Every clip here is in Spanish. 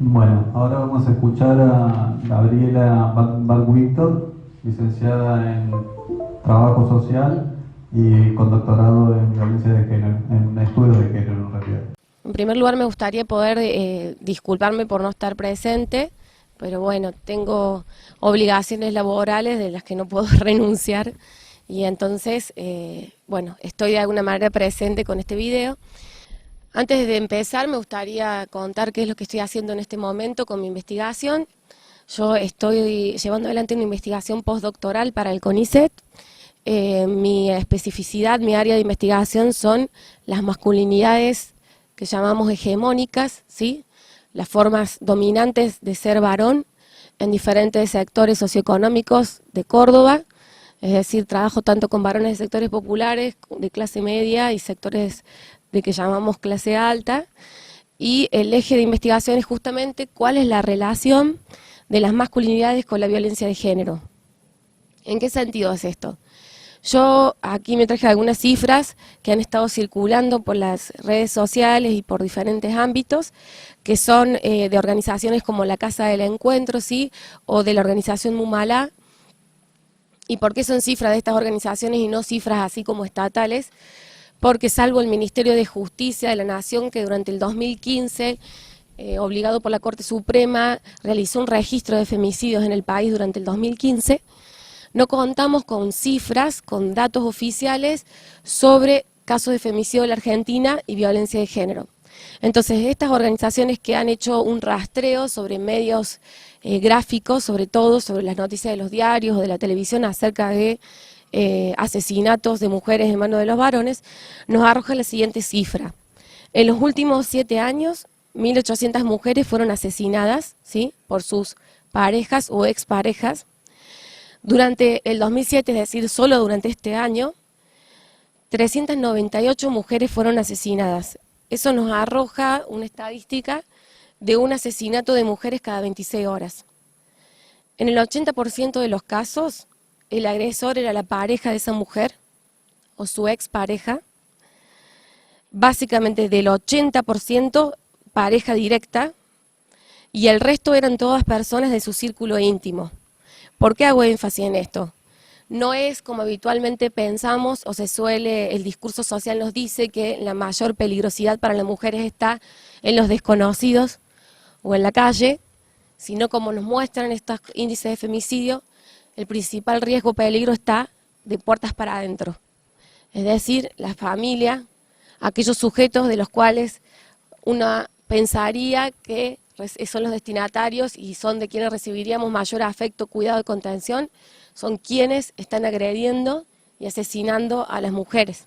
Bueno, ahora vamos a escuchar a Gabriela Bar-Víctor, licenciada en Trabajo Social y con doctorado en Violencia de Género, en Estudios de Género en realidad. En primer lugar, me gustaría poder disculparme por no estar presente, pero bueno, tengo obligaciones laborales de las que no puedo renunciar y entonces, bueno, estoy de alguna manera presente con este video. Antes de empezar, me gustaría contar qué es lo que estoy haciendo en este momento con mi investigación. Yo estoy llevando adelante una investigación postdoctoral para el CONICET. Mi especificidad, mi área de investigación son las masculinidades que llamamos hegemónicas, ¿sí? Las formas dominantes de ser varón en diferentes sectores socioeconómicos de Córdoba, es decir, trabajo tanto con varones de sectores populares, de clase media y sectores de que llamamos clase alta, y el eje de investigación es justamente cuál es la relación de las masculinidades con la violencia de género. ¿En qué sentido es esto? Yo aquí me traje algunas cifras que han estado circulando por las redes sociales y por diferentes ámbitos, que son de organizaciones como la Casa del Encuentro, ¿sí? O de la organización Mumalá. ¿Y por qué son cifras de estas organizaciones y no cifras así como estatales? Porque salvo el Ministerio de Justicia de la Nación, que durante el 2015, obligado por la Corte Suprema, realizó un registro de femicidios en el país durante el 2015, no contamos con cifras, con datos oficiales sobre casos de femicidio en la Argentina y violencia de género. Entonces, estas organizaciones que han hecho un rastreo sobre medios gráficos, sobre todo sobre las noticias de los diarios o de la televisión acerca de asesinatos de mujeres en manos de los varones, nos arroja la siguiente cifra. En los últimos 7 años, 1.800 mujeres fueron asesinadas, ¿sí?, por sus parejas o exparejas. Durante el 2007, es decir, solo durante este año, 398 mujeres fueron asesinadas. Eso nos arroja una estadística de un asesinato de mujeres cada 26 horas. En el 80% de los casos, el agresor era la pareja de esa mujer o su expareja. Básicamente del 80% pareja directa y el resto eran todas personas de su círculo íntimo. ¿Por qué hago énfasis en esto? No es como habitualmente pensamos o se suele, el discurso social nos dice que la mayor peligrosidad para las mujeres está en los desconocidos o en la calle, sino como nos muestran estos índices de femicidio, el principal riesgo o peligro está de puertas para adentro. Es decir, la familia, aquellos sujetos de los cuales uno pensaría que son los destinatarios y son de quienes recibiríamos mayor afecto, cuidado y contención, son quienes están agrediendo y asesinando a las mujeres.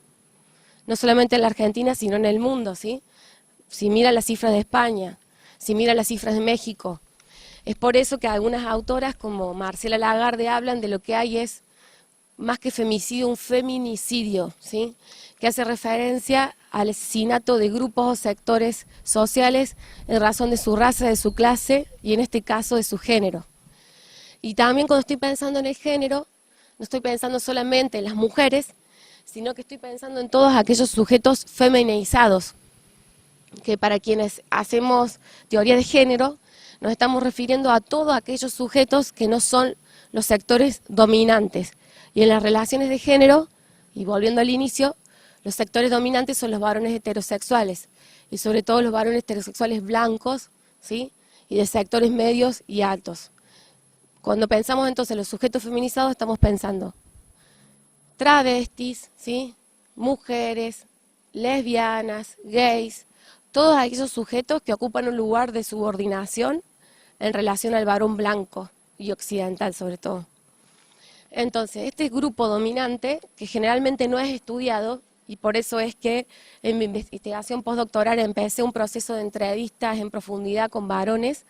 No solamente en la Argentina, sino en el mundo, ¿sí? Si mira las cifras de España, si mira las cifras de México. Es por eso que algunas autoras como Marcela Lagarde hablan de lo que hay es, más que femicidio, un feminicidio, ¿sí?, que hace referencia al asesinato de grupos o sectores sociales en razón de su raza, de su clase y en este caso de su género. Y también cuando estoy pensando en el género, no estoy pensando solamente en las mujeres, sino que estoy pensando en todos aquellos sujetos feminizados, que para quienes hacemos teoría de género, nos estamos refiriendo a todos aquellos sujetos que no son los sectores dominantes. Y en las relaciones de género, y volviendo al inicio, los sectores dominantes son los varones heterosexuales, y sobre todo los varones heterosexuales blancos, ¿sí?, y de sectores medios y altos. Cuando pensamos entonces en los sujetos feminizados, estamos pensando travestis, ¿sí?, mujeres, lesbianas, gays, todos aquellos sujetos que ocupan un lugar de subordinación en relación al varón blanco y occidental sobre todo. Entonces, este grupo dominante, que generalmente no es estudiado, y por eso es que en mi investigación postdoctoral empecé un proceso de entrevistas en profundidad con varones,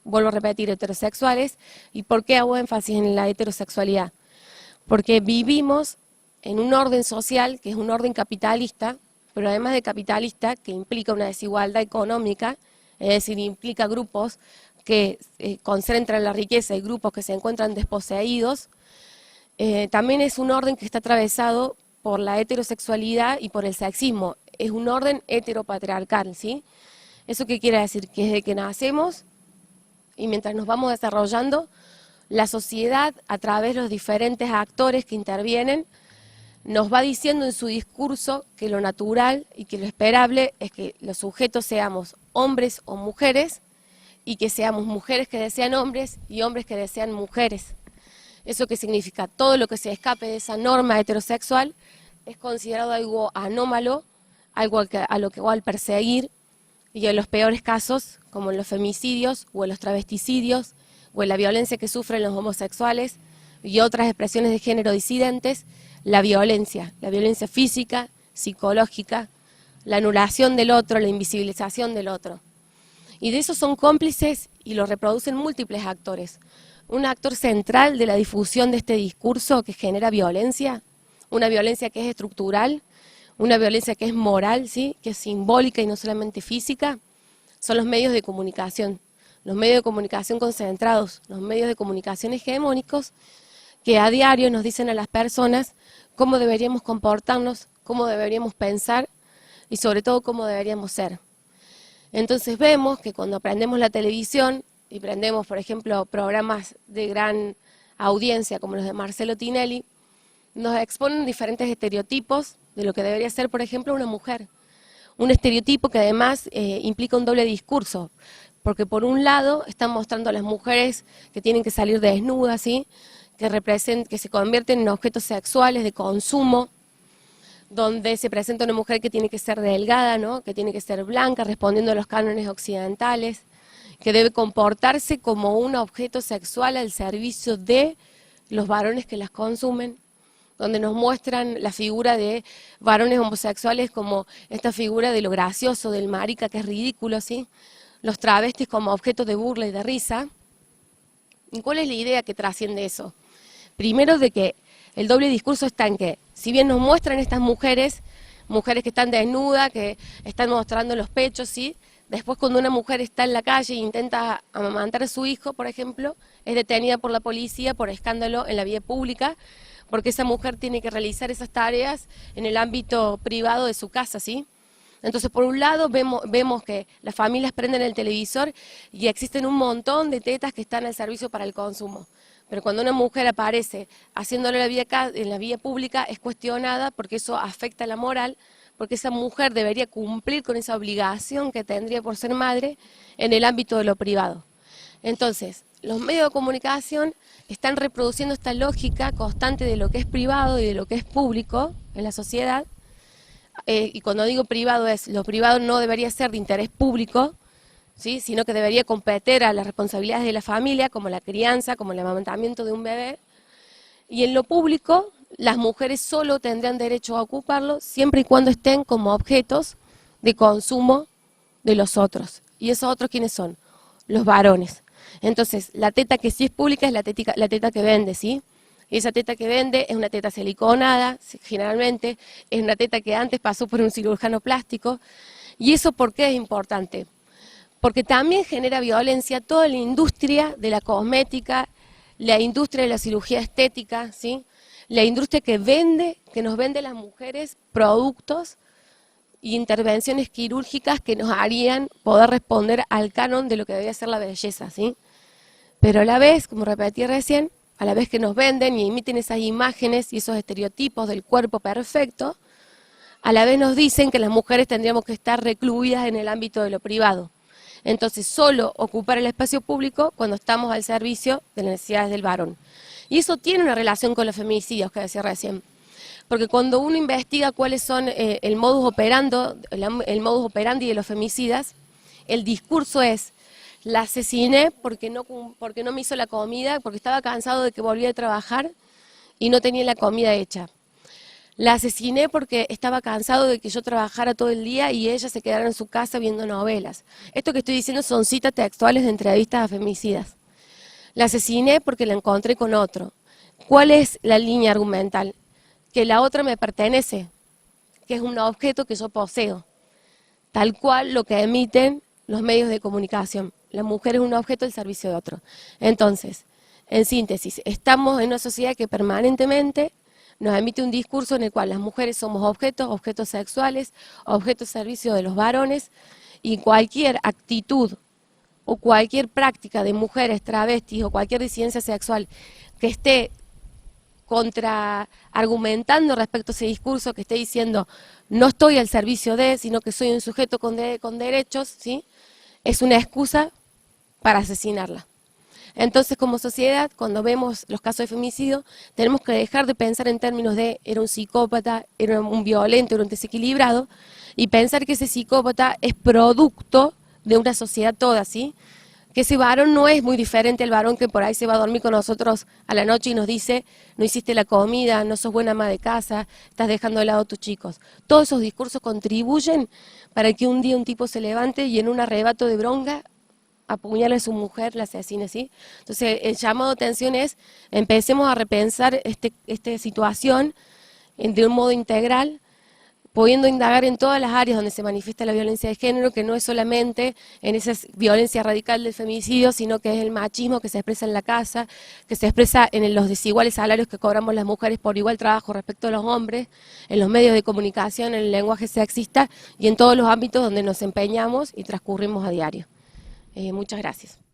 vuelvo a repetir, heterosexuales. ¿Y por qué hago énfasis en la heterosexualidad? Porque vivimos en un orden social que es un orden capitalista, pero además de capitalista, que implica una desigualdad económica, es decir, implica grupos que concentran la riqueza y grupos que se encuentran desposeídos. También es un orden que está atravesado por la heterosexualidad y por el sexismo. Es un orden heteropatriarcal, ¿sí? ¿Eso qué quiere decir? Que desde que nacemos y mientras nos vamos desarrollando, la sociedad, a través de los diferentes actores que intervienen, nos va diciendo en su discurso que lo natural y que lo esperable es que los sujetos seamos hombres o mujeres, y que seamos mujeres que desean hombres y hombres que desean mujeres. ¿Eso qué significa? Todo lo que se escape de esa norma heterosexual es considerado algo anómalo, algo a lo que va al perseguir, y en los peores casos, como en los femicidios o en los travesticidios o en la violencia que sufren los homosexuales y otras expresiones de género disidentes, la violencia física, psicológica, la anulación del otro, la invisibilización del otro. Y de eso son cómplices y lo reproducen múltiples actores. Un actor central de la difusión de este discurso que genera violencia, una violencia que es estructural, una violencia que es moral, ¿sí?, que es simbólica y no solamente física, son los medios de comunicación. Los medios de comunicación concentrados, los medios de comunicación hegemónicos, que a diario nos dicen a las personas cómo deberíamos comportarnos, cómo deberíamos pensar y sobre todo cómo deberíamos ser. Entonces vemos que cuando prendemos la televisión y prendemos, por ejemplo, programas de gran audiencia como los de Marcelo Tinelli, nos exponen diferentes estereotipos de lo que debería ser, por ejemplo, una mujer. Un estereotipo que además implica un doble discurso, porque por un lado están mostrando a las mujeres que tienen que salir desnudas, ¿sí?, que se convierten en objetos sexuales de consumo, donde se presenta una mujer que tiene que ser delgada, ¿no?, que tiene que ser blanca, respondiendo a los cánones occidentales, que debe comportarse como un objeto sexual al servicio de los varones que las consumen, donde nos muestran la figura de varones homosexuales como esta figura de lo gracioso, del marica, que es ridículo, ¿sí?, los travestis como objetos de burla y de risa. ¿Y cuál es la idea que trasciende eso? Primero, de que el doble discurso está en que, si bien nos muestran estas mujeres que están desnudas, que están mostrando los pechos, ¿sí?, después cuando una mujer está en la calle e intenta amamantar a su hijo, por ejemplo, es detenida por la policía por escándalo en la vía pública, porque esa mujer tiene que realizar esas tareas en el ámbito privado de su casa, ¿sí? Entonces, por un lado, vemos que las familias prenden el televisor y existen un montón de tetas que están al servicio para el consumo. Pero cuando una mujer aparece haciéndolo en la vía pública es cuestionada porque eso afecta la moral, porque esa mujer debería cumplir con esa obligación que tendría por ser madre en el ámbito de lo privado. Entonces, los medios de comunicación están reproduciendo esta lógica constante de lo que es privado y de lo que es público en la sociedad, y cuando digo privado lo privado no debería ser de interés público, ¿sí?, sino que debería competir a las responsabilidades de la familia, como la crianza, como el amamantamiento de un bebé, y en lo público las mujeres solo tendrán derecho a ocuparlo siempre y cuando estén como objetos de consumo de los otros. ¿Y esos otros quiénes son? Los varones. Entonces, la teta que sí es pública es la teta que vende, ¿sí? Y esa teta que vende es una teta siliconada, generalmente, es una teta que antes pasó por un cirujano plástico. ¿Y eso por qué es importante? Porque también genera violencia toda la industria de la cosmética, la industria de la cirugía estética, ¿sí?, la industria que nos vende a las mujeres productos e intervenciones quirúrgicas que nos harían poder responder al canon de lo que debía ser la belleza, ¿sí? Pero a la vez, como repetí recién, a la vez que nos venden y emiten esas imágenes y esos estereotipos del cuerpo perfecto, a la vez nos dicen que las mujeres tendríamos que estar recluidas en el ámbito de lo privado. Entonces, solo ocupar el espacio público cuando estamos al servicio de las necesidades del varón. Y eso tiene una relación con los feminicidios que decía recién. Porque cuando uno investiga cuáles son el modus operandi de los femicidas, el discurso es: la asesiné porque no me hizo la comida, porque estaba cansado de que volvía a trabajar y no tenía la comida hecha. La asesiné porque estaba cansado de que yo trabajara todo el día y ella se quedara en su casa viendo novelas. Esto que estoy diciendo son citas textuales de entrevistas a femicidas. La asesiné porque la encontré con otro. ¿Cuál es la línea argumental? Que la otra me pertenece, que es un objeto que yo poseo. Tal cual lo que emiten los medios de comunicación. La mujer es un objeto al servicio de otro. Entonces, en síntesis, estamos en una sociedad que permanentemente nos emite un discurso en el cual las mujeres somos objetos sexuales, objetos al servicio de los varones, y cualquier actitud o cualquier práctica de mujeres, travestis o cualquier disidencia sexual que esté argumentando respecto a ese discurso, que esté diciendo no estoy al servicio de, sino que soy un sujeto con derechos, ¿sí? Es una excusa para asesinarla. Entonces, como sociedad, cuando vemos los casos de femicidio, tenemos que dejar de pensar en términos de era un psicópata, era un violento, era un desequilibrado, y pensar que ese psicópata es producto de una sociedad toda, ¿sí? Que ese varón no es muy diferente al varón que por ahí se va a dormir con nosotros a la noche y nos dice, no hiciste la comida, no sos buena ama de casa, estás dejando de lado a tus chicos. Todos esos discursos contribuyen para que un día un tipo se levante y en un arrebato de bronca apuñale a su mujer, la asesine, ¿sí? Entonces el llamado de atención es, empecemos a repensar esta situación de un modo integral, pudiendo indagar en todas las áreas donde se manifiesta la violencia de género, que no es solamente en esa violencia radical del femicidio, sino que es el machismo que se expresa en la casa, que se expresa en los desiguales salarios que cobramos las mujeres por igual trabajo respecto a los hombres, en los medios de comunicación, en el lenguaje sexista y en todos los ámbitos donde nos empeñamos y transcurrimos a diario. Muchas gracias.